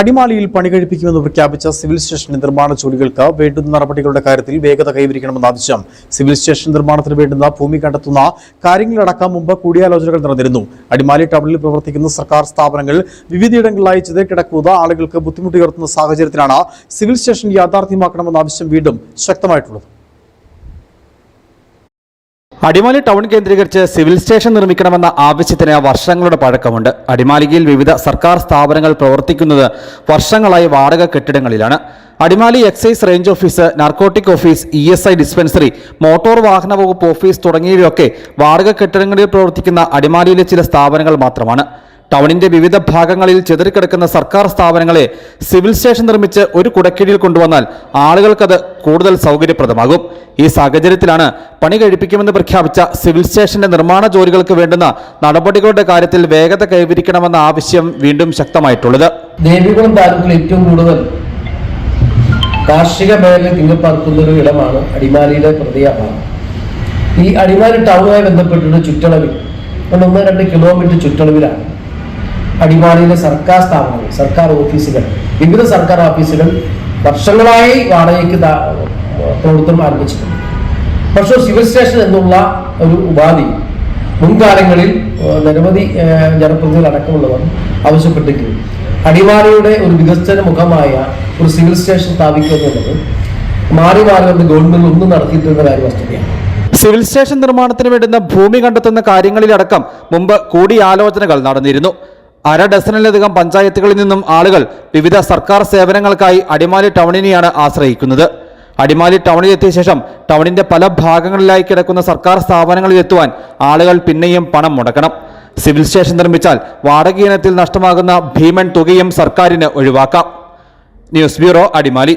അടിമാലിയിൽ പണി കഴിപ്പിക്കുമെന്ന് പ്രഖ്യാപിച്ച സിവിൽ സ്റ്റേഷൻ നിർമ്മാണ ജോലികൾക്ക് വേണ്ടുന്ന നടപടികളുടെ കാര്യത്തിൽ വേഗത കൈവരിക്കണമെന്ന ആവശ്യം സിവിൽ സ്റ്റേഷൻ നിർമ്മാണത്തിന് വേണ്ടുന്ന ഭൂമി കണ്ടെത്തുന്ന കാര്യങ്ങളിലടക്കം മുമ്പ് കൂടിയാലോചനകൾ നടന്നിരുന്നു. അടിമാലി ടൗണിൽ പ്രവർത്തിക്കുന്ന സർക്കാർ സ്ഥാപനങ്ങൾ വിവിധയിടങ്ങളിലായി ചിതറിക്കിടക്കുന്ന ആളുകൾക്ക് ബുദ്ധിമുട്ടുയർത്തുന്ന സാഹചര്യത്തിലാണ് സിവിൽ സ്റ്റേഷൻ യാഥാർത്ഥ്യമാക്കണമെന്ന ആവശ്യം വീണ്ടും ശക്തമായിട്ടുള്ളത്. അടിമാലി ടൗൺ കേന്ദ്രീകരിച്ച് സിവിൽ സ്റ്റേഷൻ നിർമ്മിക്കണമെന്ന ആവശ്യത്തിന് വർഷങ്ങളുടെ പഴക്കമുണ്ട്. അടിമാലിയിൽ വിവിധ സർക്കാർ സ്ഥാപനങ്ങൾ പ്രവർത്തിക്കുന്നത് വർഷങ്ങളായി വാടക കെട്ടിടങ്ങളിലാണ്. Adimali excise range office, narcotic office, ESI dispensary, motor വാഹന വകുപ്പ് ഓഫീസ് തുടങ്ങിയവയൊക്കെ വാടക കെട്ടിടങ്ങളിൽ പ്രവർത്തിക്കുന്ന അടിമാലിയിലെ ചില സ്ഥാപനങ്ങൾ മാത്രമാണ്. ടൗണിന്റെ വിവിധ ഭാഗങ്ങളിൽ ചിതറിക്കിടക്കുന്ന സർക്കാർ സ്ഥാപനങ്ങളെ സിവിൽ സ്റ്റേഷൻ നിർമ്മിച്ച് ഒരു കുടക്കീഴിൽ കൊണ്ടുവന്നാൽ ആളുകൾക്കത് കൂടുതൽ സൗകര്യപ്രദമാകും. ഈ സാഹചര്യത്തിലാണ് പണി കഴിപ്പിക്കുമെന്ന് പ്രഖ്യാപിച്ച സിവിൽ സ്റ്റേഷന്റെ നിർമ്മാണ ജോലികൾക്ക് വേണ്ടുന്ന നടപടികളുടെ കാര്യത്തിൽ വേഗത കൈവരിക്കണമെന്ന ആവശ്യം വീണ്ടും ശക്തമായിട്ടുള്ളത്. ദേവികുളം താലൂക്കിൽ ഏറ്റവും കൂടുതൽ കാർഷിക മേഖല തിങ്ങിപ്പാർക്കുന്ന ഒരു ഇടമാണ് അടിമാലിയുടെ ഹൃദയഭാഗം. ഈ അടിമാലി ടൗണുമായി ബന്ധപ്പെട്ടിട്ട് ചുറ്റളവിൽ 1-2 കിലോമീറ്റർ ചുറ്റളവിലാണ് അടിമാലിയിലെ സർക്കാർ സ്ഥാപനങ്ങൾ, സർക്കാർ ഓഫീസുകൾ, വിവിധ സർക്കാർ ഓഫീസുകൾ വർഷങ്ങളായി വാടകയ്ക്ക് പ്രവർത്തനം ആരംഭിച്ചിട്ടുണ്ട്. പക്ഷേ സിവിൽ സ്റ്റേഷൻ എന്നുള്ള ഒരു ഉപാധി മുൻകാലങ്ങളിൽ നിരവധി ജനപ്രതിനിധികൾ അടക്കമുള്ളവർ ആവശ്യപ്പെട്ടിട്ടുണ്ട്. അടിമാലിയുടെ ഒരു വികസന മുഖമായ ഒരു സിവിൽ സ്റ്റേഷൻ സ്ഥാപിക്കുക എന്നുള്ളത് മാറി മാറി വന്ന് ഗവൺമെന്റ് ഒന്നും നടത്തിയിട്ടുള്ള കാര്യം വസ്തുതയാണ്. സിവിൽ സ്റ്റേഷൻ നിർമ്മാണത്തിന് വേണ്ടുന്ന ഭൂമി കണ്ടെത്തുന്ന കാര്യങ്ങളിലടക്കം മുമ്പ് കൂടിയാലോചനകൾ നടന്നിരുന്നു. 1/2 ഡസനിലധികം പഞ്ചായത്തുകളിൽ നിന്നും ആളുകൾ വിവിധ സർക്കാർ സേവനങ്ങൾക്കായി അടിമാലി ടൗണിനെയാണ് ആശ്രയിക്കുന്നത്. അടിമാലി ടൗണിലെത്തിയ ശേഷം ടൗണിന്റെ പല ഭാഗങ്ങളിലായി കിടക്കുന്ന സർക്കാർ സ്ഥാപനങ്ങളിൽ എത്തുവാൻ ആളുകൾ പിന്നെയും പണം മുടക്കണം. സിവിൽ സ്റ്റേഷൻ നിർമ്മിച്ചാൽ വാടക ഇനത്തിൽ നഷ്ടമാകുന്ന ഭീമൻ തുകയും സർക്കാരിന് ഒഴിവാക്കാം. News bureau, Adimali.